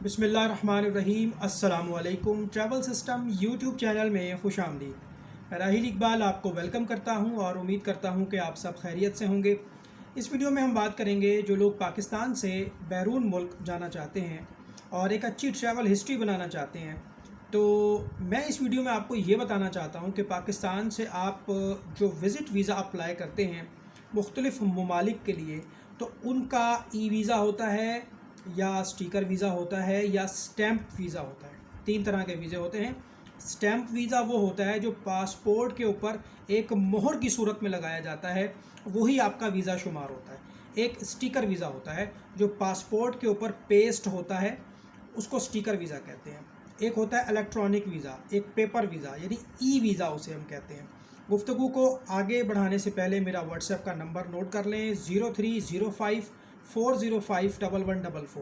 बिस्मिल्लाहिर्रहमानिर्रहीम। अस्सलामुअलैकुम। Travel system YouTube channel में खुश आमदीद। मैं राहिल इकबाल आपको वेलकम करता हूं और उम्मीद करता हूं कि आप सब खैरियत से होंगे। इस वीडियो में हम बात करेंगे जो लोग पाकिस्तान से बैरून मुल्क जाना चाहते हैं और एक अच्छी ट्रैवल हिस्ट्री बनाना चाहते हैं। तो मैं इस वीडियो में आपको ये बताना चाहता हूँ कि पाकिस्तान से आप जो विज़िट वीज़ा अप्लाई करते हैं मुख्तलिफ़ ममालिक के लिए, तो उनका ई वीज़ा होता है या स्टिकर वीज़ा होता है या स्टैम्प वीज़ा होता है। तीन तरह के वीज़े होते हैं। स्टैम्प वीज़ा वो होता है जो पासपोर्ट के ऊपर एक मोहर की सूरत में लगाया जाता है, वही आपका वीज़ा शुमार होता है। एक स्टिकर वीज़ा होता है जो पासपोर्ट के ऊपर पेस्ट होता है, उसको स्टिकर वीज़ा कहते हैं। एक होता है इलेक्ट्रॉनिक वीज़ा, एक पेपर वीज़ा यानी ई वीज़ा उसे हम कहते हैं। गुफ्तगू को आगे बढ़ाने से पहले मेरा व्हाट्सएप का नंबर नोट कर लें, 0305 405 1144,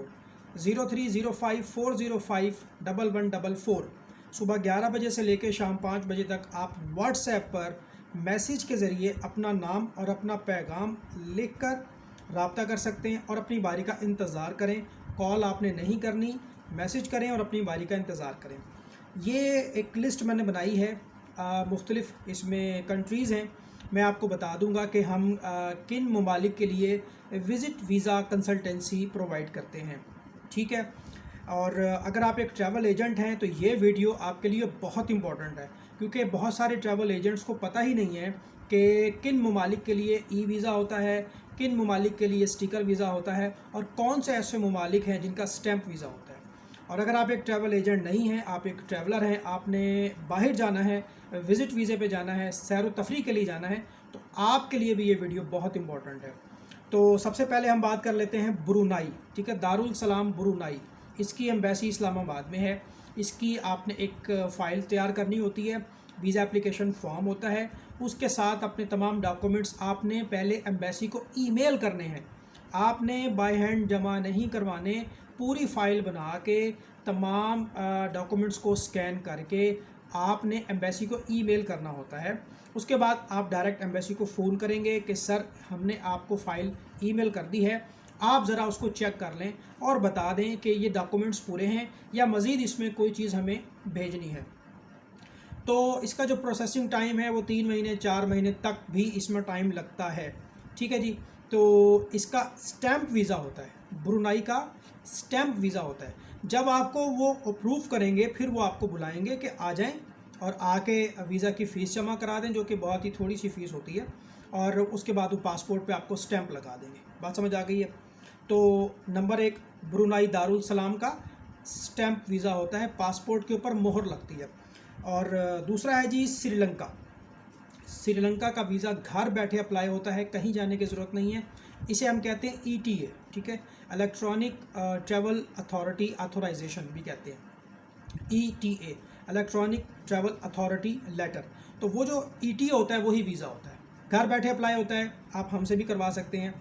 0305 405 1144। सुबह 11 बजे से लेकर शाम 5 बजे तक आप व्हाट्सएप पर मैसेज के ज़रिए अपना नाम और अपना पैगाम लिखकर रब्ता कर सकते हैं और अपनी बारी का इंतज़ार करें। कॉल आपने नहीं करनी, मैसेज करें और अपनी बारी का इंतज़ार करें। ये एक लिस्ट मैंने बनाई है, मुख्तलिफ़ इसमें कंट्रीज़ हैं। मैं आपको बता दूंगा कि हम किन ममालिक के लिए विज़िट वीज़ा कंसल्टेंसी प्रोवाइड करते हैं, ठीक है। और अगर आप एक ट्रैवल एजेंट हैं तो ये वीडियो आपके लिए बहुत इंपॉर्टेंट है, क्योंकि बहुत सारे ट्रैवल एजेंट्स को पता ही नहीं है कि किन ममालिक के लिए ई वीज़ा होता है, किन ममालिक के लिए स्टिकर वीज़ा होता है और कौन से ऐसे ममालिक हैं जिनका स्टैम्प वीज़ा होता है। और अगर आप एक ट्रैवल एजेंट नहीं हैं, आप एक ट्रैवलर हैं, आपने बाहर जाना है, विज़िट वीज़े पे जाना है, सैर व तफरी के लिए जाना है, तो आपके लिए भी ये वीडियो बहुत इंपॉर्टेंट है। तो सबसे पहले हम बात कर लेते हैं ब्रुनाई, ठीक है। दारुल सलाम ब्रुनाई, इसकी एम्बेसी इस्लामाबाद में है। इसकी आपने एक फ़ाइल तैयार करनी होती है, वीज़ा एप्लीकेशन फॉर्म होता है, उसके साथ अपने तमाम डॉक्यूमेंट्स आपने पहले एम्बेसी को ईमेल करने हैं। आपने बाय हैंड जमा नहीं करवाने, पूरी फ़ाइल बना के तमाम डॉक्यूमेंट्स को स्कैन करके आपने एम्बेसी को ईमेल करना होता है। उसके बाद आप डायरेक्ट एम्बेसी को फ़ोन करेंगे कि सर हमने आपको फ़ाइल ईमेल कर दी है, आप ज़रा उसको चेक कर लें और बता दें कि ये डॉक्यूमेंट्स पूरे हैं या मज़ीद इसमें कोई चीज़ हमें भेजनी है। तो इसका जो प्रोसेसिंग टाइम है वो 3 महीने 4 महीने तक भी इसमें टाइम लगता है, ठीक है जी। तो इसका स्टैम्प वीज़ा होता है, ब्रुनाई का स्टैम्प वीज़ा होता है। जब आपको वो अप्रूव करेंगे फिर वो आपको बुलाएंगे कि आ जाएं और आके वीज़ा की फ़ीस जमा करा दें, जो कि बहुत ही थोड़ी सी फ़ीस होती है, और उसके बाद वो पासपोर्ट पे आपको स्टैम्प लगा देंगे। बात समझ आ गई है। तो नंबर 1 ब्रुनाई दारुल सलाम का स्टैम्प वीज़ा होता है, पासपोर्ट के ऊपर मोहर लगती है। और दूसरा है जी श्रीलंका। श्रीलंका का वीज़ा घर बैठे अप्लाई होता है, कहीं जाने की ज़रूरत नहीं है। इसे हम कहते हैं ETA, ठीक है, इलेक्ट्रॉनिक ट्रैवल अथॉरिटी ऑथोराइजेशन भी कहते हैं, ETA, electronic travel authority letter. तो वो जो ETA होता है वही वीज़ा होता है, घर बैठे अप्लाई होता है, आप हमसे भी करवा सकते हैं।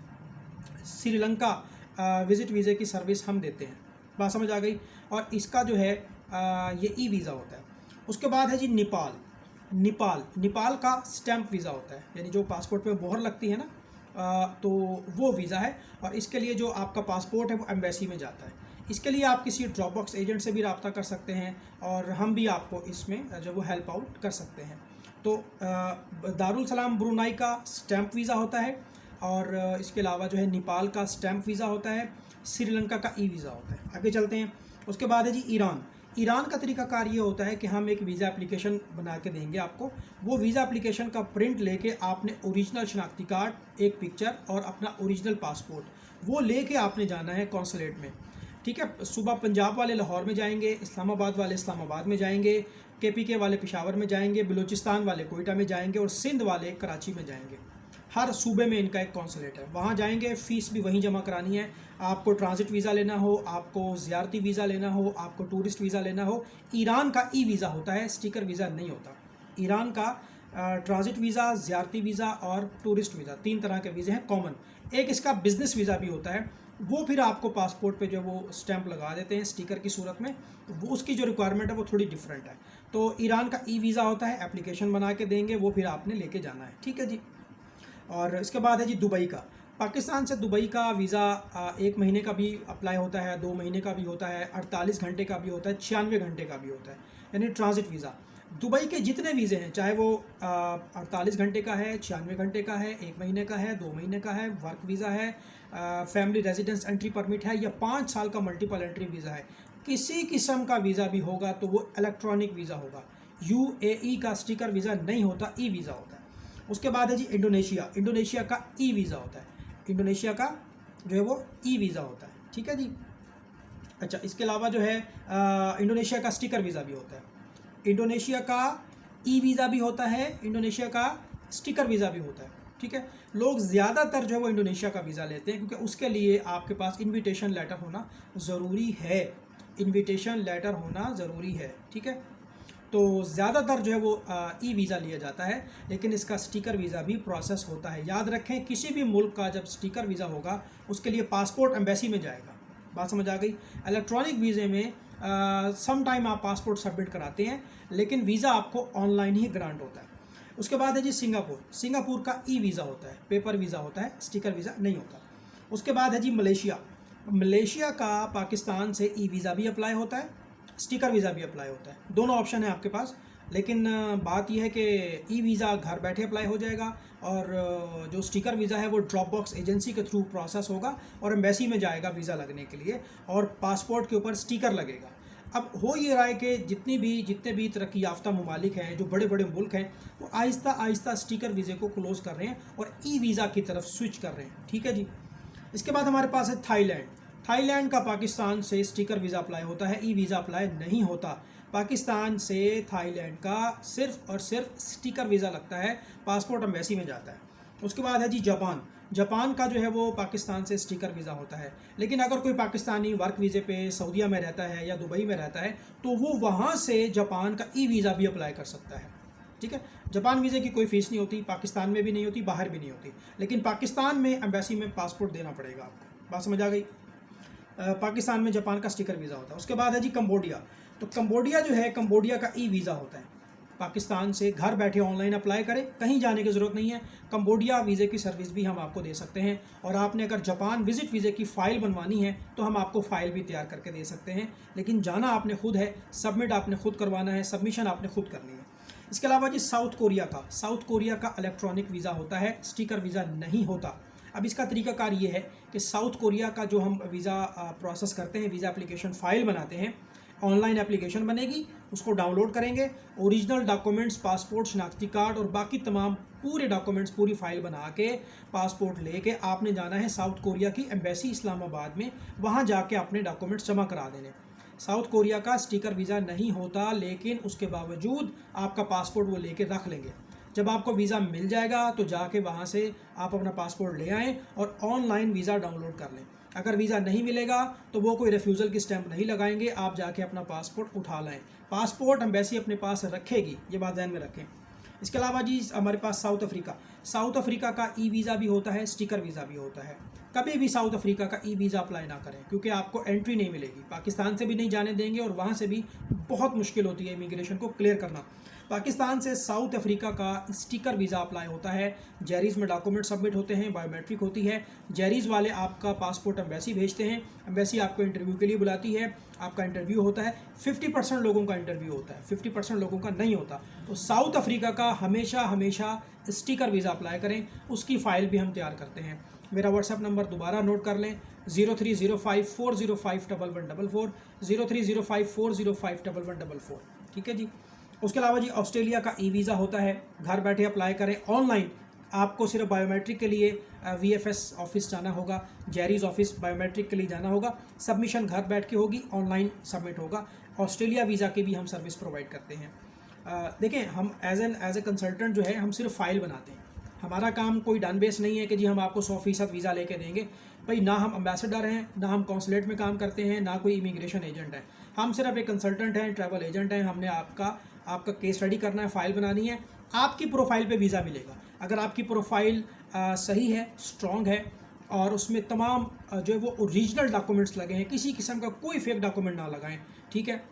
श्रीलंका विज़िट वीज़े की सर्विस हम देते हैं। बात समझ आ गई। और इसका जो है ये ई वीज़ा होता है। उसके बाद है जी नेपाल। नेपाल का स्टैम्प वीज़ा होता है, यानी जो पासपोर्ट पे मोहर लगती है ना, तो वो वीज़ा है। और इसके लिए जो आपका पासपोर्ट है वो एम्बेसी में जाता है। इसके लिए आप किसी ड्रॉप बॉक्स एजेंट से भी रब्ता कर सकते हैं और हम भी आपको इसमें जो वो हेल्प आउट कर सकते हैं। तो दारुल सलाम ब्रुनाई का स्टैम्प वीज़ा होता है और इसके अलावा जो है नेपाल का स्टैम्प वीज़ा होता है, श्रीलंका का ई वीज़ा होता है। आगे चलते हैं। उसके बाद है जी ईरान। ईरान का तरीकाकार ये होता है कि हम एक वीज़ा एप्लीकेशन बना के देंगे आपको। वो वीज़ा एप्लीकेशन का प्रिंट लेके आपने ओरिजिनल शनाख्ती कार्ड, एक पिक्चर और अपना ओरिजिनल पासपोर्ट वो लेके आपने जाना है कौंसलेट में, ठीक है। सुबह पंजाब वाले लाहौर में जाएंगे, इस्लामाबाद वाले इस्लामाबाद में जाएंगे, KPK वाले पेशावर में जाएंगे, बलूचिस्तान वाले कोयटा में जाएंगे और सिंध वाले कराची में जाएंगे। हर सूबे में इनका एक कौंसलेट है, वहाँ जाएंगे, फ़ीस भी वहीं जमा करानी है। आपको ट्रांजिट वीज़ा लेना हो, आपको ज़ियारती वीज़ा लेना हो, आपको टूरिस्ट वीज़ा लेना हो, ईरान का ई वीज़ा होता है, स्टिकर वीज़ा नहीं होता। ईरान का ट्रांजिट वीज़ा, ज़ियारती वीज़ा और टूरिस्ट वीज़ा, 3 तरह के वीज़े हैं कॉमन। एक इसका बिज़नेस वीज़ा भी होता है, वो फिर आपको पासपोर्ट पे जो वो स्टैंप लगा देते हैं स्टिकर की सूरत में, तो वो उसकी जो रिक्वायरमेंट है वो थोड़ी डिफरेंट है। तो ईरान का ई वीज़ा होता है, एप्लीकेशन बना के देंगे, वो फिर आपने लेके जाना है, ठीक है जी। और इसके बाद है जी दुबई का। पाकिस्तान से दुबई का वीज़ा 1 महीने का भी अप्लाई होता है, 2 महीने का भी होता है, 48 घंटे का भी होता है, 96 घंटे का भी होता है, यानी ट्रांजिट वीज़ा। दुबई के जितने वीज़े हैं, चाहे वो 48 घंटे का है, 96 घंटे का है, 1 महीने का है, 2 महीने का है, वर्क वीज़ा है, फैमिली रेजिडेंस एंट्री परमिट है, या 5 साल का मल्टीपल एंट्री वीज़ा है, किसी किस्म का वीज़ा भी होगा तो वो इलेक्ट्रॉनिक वीज़ा होगा। यूएई का स्टिकर वीज़ा नहीं होता, ई वीज़ा होता है। उसके बाद है जी इंडोनेशिया। इंडोनेशिया का ई वीज़ा होता है। इंडोनेशिया का जो है वो ई वीज़ा होता है, ठीक है जी। अच्छा, इसके अलावा जो है इंडोनेशिया का स्टिकर वीज़ा भी होता है। इंडोनेशिया का ई वीज़ा भी होता है, इंडोनेशिया का स्टिकर वीज़ा भी होता है, ठीक है। लोग ज़्यादातर जो है वो इंडोनेशिया का वीज़ा लेते हैं, क्योंकि उसके लिए आपके पास इनविटेशन लेटर होना ज़रूरी है। इनविटेशन लेटर होना ज़रूरी है, ठीक है। तो ज़्यादातर जो है वो ई वीज़ा लिया जाता है, लेकिन इसका स्टिकर वीज़ा भी प्रोसेस होता है। याद रखें, किसी भी मुल्क का जब स्टिकर वीज़ा होगा उसके लिए पासपोर्ट एम्बेसी में जाएगा। बात समझ आ गई। इलेक्ट्रॉनिक वीज़े में सम टाइम आप पासपोर्ट सबमिट कराते हैं, लेकिन वीज़ा आपको ऑनलाइन ही ग्रांट होता है। उसके बाद है जी सिंगापुर। सिंगापुर का ई वीज़ा होता है, पेपर वीज़ा होता है, स्टिकर वीज़ा नहीं होता। उसके बाद है जी मलेशिया। मलेशिया का पाकिस्तान से ई वीज़ा भी अप्लाई होता है, स्टिकर वीज़ा भी अप्लाई होता है। दोनों ऑप्शन है आपके पास, लेकिन बात यह है कि ई वीज़ा घर बैठे अप्लाई हो जाएगा, और जो स्टिकर वीज़ा है वो ड्रॉप बॉक्स एजेंसी के थ्रू प्रोसेस होगा और एम्बेसी में जाएगा वीज़ा लगने के लिए, और पासपोर्ट के ऊपर स्टिकर लगेगा। अब हो ये रहा है कि जितने भी तरक्की याफ्ता ममालिक हैं, जो बड़े बड़े मुल्क हैं, वो आहिस्ता आहिस्ता स्टिकर वीज़े को क्लोज़ कर रहे हैं और ई वीज़ा की तरफ स्विच कर रहे हैं, ठीक है जी। इसके बाद हमारे पास है थाईलैंड। थाईलैंड का पाकिस्तान से स्टिकर वीज़ा अप्लाई होता है, ई वीज़ा अप्लाई नहीं होता। पाकिस्तान से थाईलैंड का सिर्फ और सिर्फ स्टिकर वीज़ा लगता है, पासपोर्ट एम्बेसी में जाता है। उसके बाद है जी जापान। जापान का जो है वो पाकिस्तान से स्टिकर वीज़ा होता है, लेकिन अगर कोई पाकिस्तानी वर्क वीज़े पे सऊदीया में रहता है या दुबई में रहता है, तो वो वहाँ से जापान का ई वीज़ा भी अप्लाई कर सकता है, ठीक है। जापान वीज़े की कोई फ़ीस नहीं होती, पाकिस्तान में भी नहीं होती, बाहर भी नहीं होती, लेकिन पाकिस्तान में एम्बेसी में पासपोर्ट देना पड़ेगा आपको। बात समझ आ गई। पाकिस्तान में जापान का स्टिकर वीज़ा होता है। उसके बाद है जी कंबोडिया। तो कंबोडिया जो है, कंबोडिया का ई वीज़ा होता है। पाकिस्तान से घर बैठे ऑनलाइन अप्लाई करें, कहीं जाने की ज़रूरत नहीं है। कंबोडिया वीज़े की सर्विस भी हम आपको दे सकते हैं, और आपने अगर जापान विज़िट वीज़े की फ़ाइल बनवानी है तो हम आपको फ़ाइल भी तैयार करके दे सकते हैं, लेकिन जाना आपने खुद है, सबमिट आपने खुद करवाना है, सबमिशन आपने खुद करनी है। इसके अलावा जी साउथ कोरिया का इलेक्ट्रॉनिक वीज़ा होता है, स्टिकर वीज़ा नहीं होता। अब इसका तरीकाकार ये है कि साउथ कोरिया का जो हम वीज़ा प्रोसेस करते हैं, वीज़ा एप्लीकेशन फ़ाइल बनाते हैं, ऑनलाइन एप्लीकेशन बनेगी, उसको डाउनलोड करेंगे, ओरिजिनल डॉक्यूमेंट्स, पासपोर्ट, शनाख्ती कार्ड और बाकी तमाम पूरे डॉक्यूमेंट्स, पूरी फ़ाइल बना के पासपोर्ट लेके आपने जाना है साउथ कोरिया की एम्बेसी इस्लामाबाद में, वहाँ जाके अपने डॉक्यूमेंट्स जमा करा देने। साउथ कोरिया का स्टिकर वीज़ा नहीं होता, लेकिन उसके बावजूद आपका पासपोर्ट वो लेके रख लेंगे। जब आपको वीज़ा मिल जाएगा तो जाके वहाँ से आप अपना पासपोर्ट ले आएँ और ऑनलाइन वीज़ा डाउनलोड कर लें। अगर वीज़ा नहीं मिलेगा तो वो कोई रिफ्यूज़ल की स्टैंप नहीं लगाएंगे, आप जाके अपना पासपोर्ट उठा लाएँ। पासपोर्ट एम्बेसी अपने पास रखेगी, ये बात ध्यान में रखें। इसके अलावा जी हमारे पास साउथ अफ्रीका का ई वीज़ा भी होता है, स्टिकर वीज़ा भी होता है। कभी भी साउथ अफ्रीका का ई वीज़ा अप्लाई ना करें, क्योंकि आपको एंट्री नहीं मिलेगी, पाकिस्तान से भी नहीं जाने देंगे और वहाँ से भी बहुत मुश्किल होती है इमिग्रेशन को क्लियर करना। पाकिस्तान से साउथ अफ्रीका का स्टिकर वीज़ा अप्लाई होता है, जेरीज़ में डॉक्यूमेंट सबमिट होते हैं, बायोमेट्रिक होती है, जेरीज़ वाले आपका पासपोर्ट एम्बेसी भेजते हैं, एम्बेसी आपको इंटरव्यू के लिए बुलाती है, आपका इंटरव्यू होता है। 50% लोगों का इंटरव्यू होता है, 50% लोगों का नहीं होता। तो साउथ अफ्रीका का हमेशा स्टिकर वीज़ा अप्लाई करें, उसकी फ़ाइल भी हम तैयार करते हैं। मेरा व्हाट्सएप नंबर दोबारा नोट कर लें, 0305405144, 0305405144, ठीक है जी। उसके अलावा जी ऑस्ट्रेलिया का ई वीज़ा होता है, घर बैठे अप्लाई करें ऑनलाइन। आपको सिर्फ बायोमेट्रिक के लिए VFS ऑफिस जाना होगा, जेरीज़ ऑफिस बायोमेट्रिक के लिए जाना होगा, सबमिशन घर बैठ के होगी, ऑनलाइन सबमिट होगा। ऑस्ट्रेलिया वीज़ा की भी हम सर्विस प्रोवाइड करते हैं। देखें, हम एज ए कंसल्टेंट जो है, हम सिर्फ फ़ाइल बनाते हैं। हमारा काम कोई डन बेस नहीं है कि जी हम आपको 100% वीज़ा लेके देंगे। भाई, ना हम एम्बेसडर हैं, ना हम कॉन्सुलेट में काम करते हैं, ना कोई इमिग्रेशन एजेंट है। हम सिर्फ एक कंसल्टेंट हैं, ट्रैवल एजेंट हैं। हमने आपका केस स्टडी करना है, फ़ाइल बनानी है, आपकी प्रोफाइल पे वीज़ा मिलेगा। अगर आपकी प्रोफाइल सही है, स्ट्रॉन्ग है, और उसमें तमाम जो है वो ओरिजिनल डॉक्यूमेंट्स लगे हैं, किसी किस्म का कोई फेक डॉक्यूमेंट ना लगाएं, ठीक है।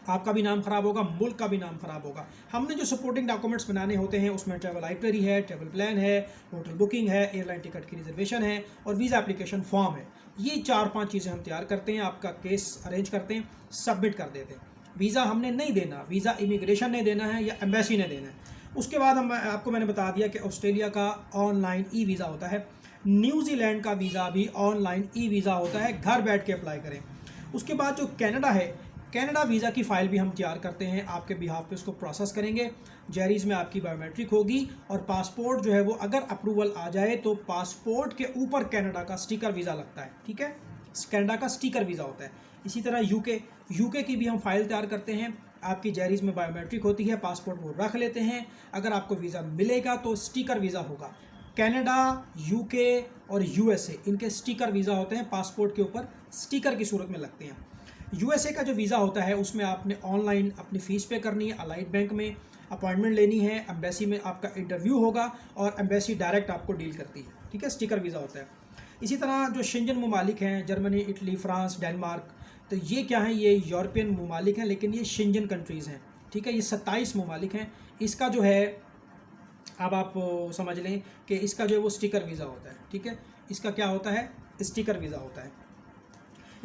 आपका भी नाम ख़राब होगा, मुल्क का भी नाम ख़राब होगा। हमने जो सपोर्टिंग डॉक्यूमेंट्स बनाने होते हैं उसमें ट्रैवल आइटनरी है, ट्रैवल प्लान है, होटल बुकिंग है, एयरलाइन टिकट की रिजर्वेशन है और वीज़ा एप्लीकेशन फॉर्म है। ये 4-5 चीज़ें हम तैयार करते हैं, आपका केस अरेंज करते हैं, सबमिट कर देते हैं। वीज़ा हमने नहीं देना, वीज़ा इमिग्रेशन ने देना है या एम्बेसी ने देना है। उसके बाद मैंने बता दिया कि ऑस्ट्रेलिया का ऑनलाइन ई वीज़ा होता है, न्यूजीलैंड का वीज़ा भी ऑनलाइन ई वीज़ा होता है, घर बैठ के अप्लाई करें। उसके बाद जो कनाडा है, कनाडा वीज़ा की फ़ाइल भी हम तैयार करते हैं, आपके बिहाफ पे उसको प्रोसेस करेंगे। जेरीज में आपकी बायोमेट्रिक होगी और पासपोर्ट जो है वो अगर अप्रूवल आ जाए तो पासपोर्ट के ऊपर कनाडा का स्टिकर वीज़ा लगता है, ठीक है, कनाडा का स्टिकर वीज़ा होता है। इसी तरह यूके की भी हम फाइल तैयार करते हैं, आपकी जेरीज में बायोमेट्रिक होती है, पासपोर्ट वो रख लेते हैं। अगर आपको वीज़ा मिलेगा तो स्टिकर वीज़ा होगा। कनाडा, यूके और यूएसए इनके स्टिकर वीज़ा होते हैं, पासपोर्ट के ऊपर स्टिकर की सूरत में लगते हैं। यूएसए का जो वीज़ा होता है उसमें आपने ऑनलाइन अपनी फ़ीस पे करनी है, अलाइड बैंक में अपॉइंटमेंट लेनी है, एम्बेसी में आपका इंटरव्यू होगा और एम्बेसी डायरेक्ट आपको डील करती है, ठीक है, स्टिकर वीज़ा होता है। इसी तरह जो शेंजन ममालिक हैं, जर्मनी, इटली, फ्रांस, डेनमार्क, तो ये क्या हैं, ये यूरोपियन ममालिक हैं लेकिन ये शेंजन कंट्रीज़ हैं, ठीक है, ये 27 ममालिक हैं। इसका जो है अब आप समझ लें कि इसका जो है वो स्टिकर वीज़ा होता है, ठीक है, इसका क्या होता है, स्टिकर वीज़ा होता है।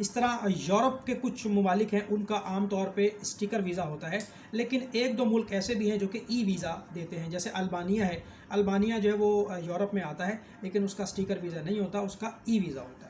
इस तरह यूरोप के कुछ ममालिक हैं उनका आम तौर पे स्टिकर वीज़ा होता है, लेकिन 1-2 मुल्क ऐसे भी हैं जो कि ई वीज़ा देते हैं, जैसे अल्बानिया है। अल्बानिया जो है वो यूरोप में आता है लेकिन उसका स्टिकर वीज़ा नहीं होता, उसका ई वीज़ा होता है।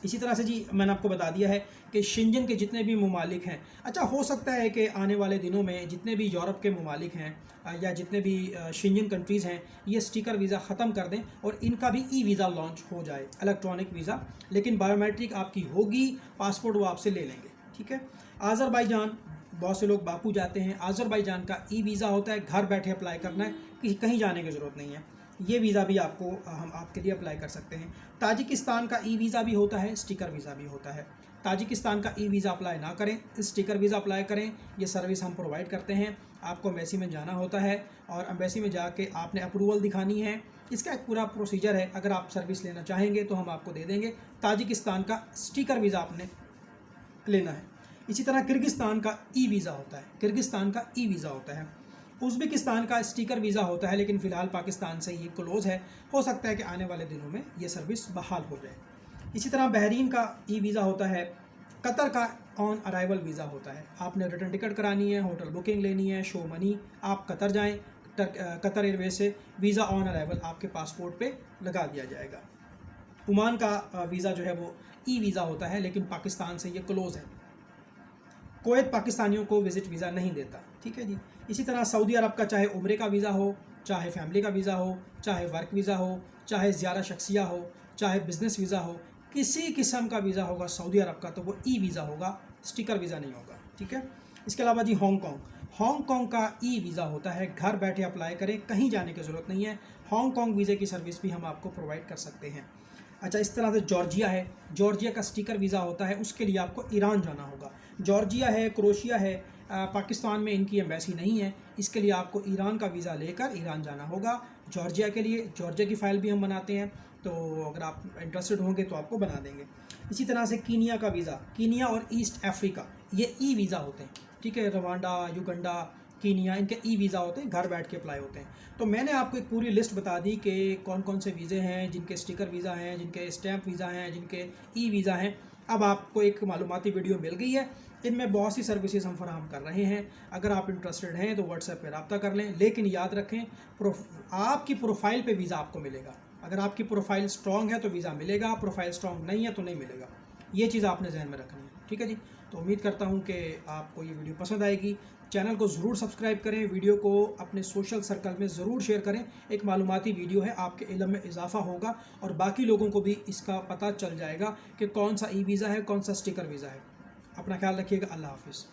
इसी तरह से जी मैंने आपको बता दिया है कि शेंजन के जितने भी ममालिक हैं, अच्छा हो सकता है कि आने वाले दिनों में जितने भी यूरोप के ममालिक हैं या जितने भी शेंजन कंट्रीज़ हैं ये स्टिकर वीज़ा ख़त्म कर दें और इनका भी ई वीज़ा लॉन्च हो जाए, इलेक्ट्रॉनिक वीज़ा, लेकिन बायोमेट्रिक आपकी होगी, पासपोर्ट वो आपसे ले लेंगे, ठीक है। आज़रबाईजान, बहुत से लोग बाकू जाते हैं, आज़रबाईजान का ई वीज़ा होता है, घर बैठे अप्लाई करना है, कहीं जाने की ज़रूरत नहीं है। ये वीज़ा भी हम आपके लिए अप्लाई कर सकते हैं। ताजिकिस्तान का ई वीज़ा भी होता है, स्टिकर वीज़ा भी होता है। ताजिकिस्तान का ई वीज़ा अप्लाई ना करें, स्टिकर वीज़ा अप्लाई करें, ये सर्विस हम प्रोवाइड करते हैं। आपको एम्बेसी में जाना होता है और एम्बेसी में जाके आपने अप्रूवल दिखानी है, इसका एक पूरा प्रोसीजर है। अगर आप सर्विस लेना चाहेंगे तो हम आपको दे देंगे। ताजिकिस्तान का स्टिकर वीज़ा आपने लेना है। इसी तरह किर्गिस्तान का ई वीज़ा होता है, किर्गिस्तान का ई वीज़ा होता है। उज़्बेकिस्तान का स्टिकर वीज़ा होता है लेकिन फ़िलहाल पाकिस्तान से ये क्लोज़ है, हो सकता है कि आने वाले दिनों में ये सर्विस बहाल हो जाए। इसी तरह बहरीन का ई वीज़ा होता है, कतर का ऑन अराइवल वीज़ा होता है। आपने रिटर्न टिकट करानी है, होटल बुकिंग लेनी है, शो मनी, आप कतर जाएँ, कतर एयरवेज से वीज़ा ऑन अराइवल आपके पासपोर्ट पे लगा दिया जाएगा। ओमान का वीज़ा जो है वो ई वीज़ा होता है लेकिन पाकिस्तान से ये क्लोज़ है। कुवैत पाकिस्तानियों को विज़िट वीज़ा नहीं देता, ठीक है जी। इसी तरह सऊदी अरब का चाहे उम्रे का वीज़ा हो, चाहे फैमिली का वीज़ा हो, चाहे वर्क वीज़ा हो, चाहे ज़ियारा शख्सिया हो, चाहे बिज़नेस वीज़ा हो, किसी किस्म का वीज़ा होगा सऊदी अरब का तो वो ई वीज़ा होगा, स्टिकर वीज़ा नहीं होगा, ठीक है। इसके अलावा जी हांगकॉन्ग का ई वीज़ा होता है, घर बैठे अप्लाई करें, कहीं जाने की ज़रूरत नहीं है। हांगकॉन्ग वीज़े की सर्विस भी हम आपको प्रोवाइड कर सकते हैं। अच्छा, इस तरह से जॉर्जिया है, जॉर्जिया का स्टिकर वीज़ा होता है, उसके लिए आपको ईरान जाना होगा। जॉर्जिया है, क्रोशिया है, पाकिस्तान में इनकी एम्बेसी नहीं है, इसके लिए आपको ईरान का वीज़ा लेकर ईरान जाना होगा जॉर्जिया के लिए। जॉर्जिया की फ़ाइल भी हम बनाते हैं, तो अगर आप इंटरेस्टेड होंगे तो आपको बना देंगे। इसी तरह से कीनिया का वीज़ा, कीनिया और ईस्ट अफ्रीका ये ई वीज़ा होते हैं, ठीक है। रवांडा, युगंडा, कीनिया, इनके ई वीज़ा होते हैं, घर बैठ के अप्लाई होते हैं। तो मैंने आपको एक पूरी लिस्ट बता दी कि कौन कौन से वीज़े हैं, जिनके स्टिकर वीज़ा हैं, जिनके स्टैम्प वीज़ा हैं, जिनके ई वीज़ा हैं। अब आपको एक मालूमाती वीडियो मिल गई है, इनमें बहुत सी सर्विसेज हम फराहम कर रहे हैं। अगर आप इंटरेस्टेड हैं तो व्हाट्सएप पर रब्ता कर लें, लेकिन याद रखें आपकी प्रोफाइल पे वीज़ा आपको मिलेगा। अगर आपकी प्रोफाइल स्ट्रॉन्ग है तो वीज़ा मिलेगा, प्रोफाइल स्ट्रॉन्ग नहीं है तो नहीं मिलेगा। ये चीज़ आपने जहन में रखनी है, ठीक है जी। तो उम्मीद करता हूँ कि आपको ये वीडियो पसंद आएगी। चैनल को ज़रूर सब्सक्राइब करें, वीडियो को अपने सोशल सर्कल में ज़रूर शेयर करें। एक मालूमाती वीडियो है, आपके इल्म में इजाफा होगा और बाकी लोगों को भी इसका पता चल जाएगा कि कौन सा ई वीज़ा है, कौन सा स्टिकर वीज़ा है। अपना ख्याल रखिएगा। अल्लाह हाफिज़।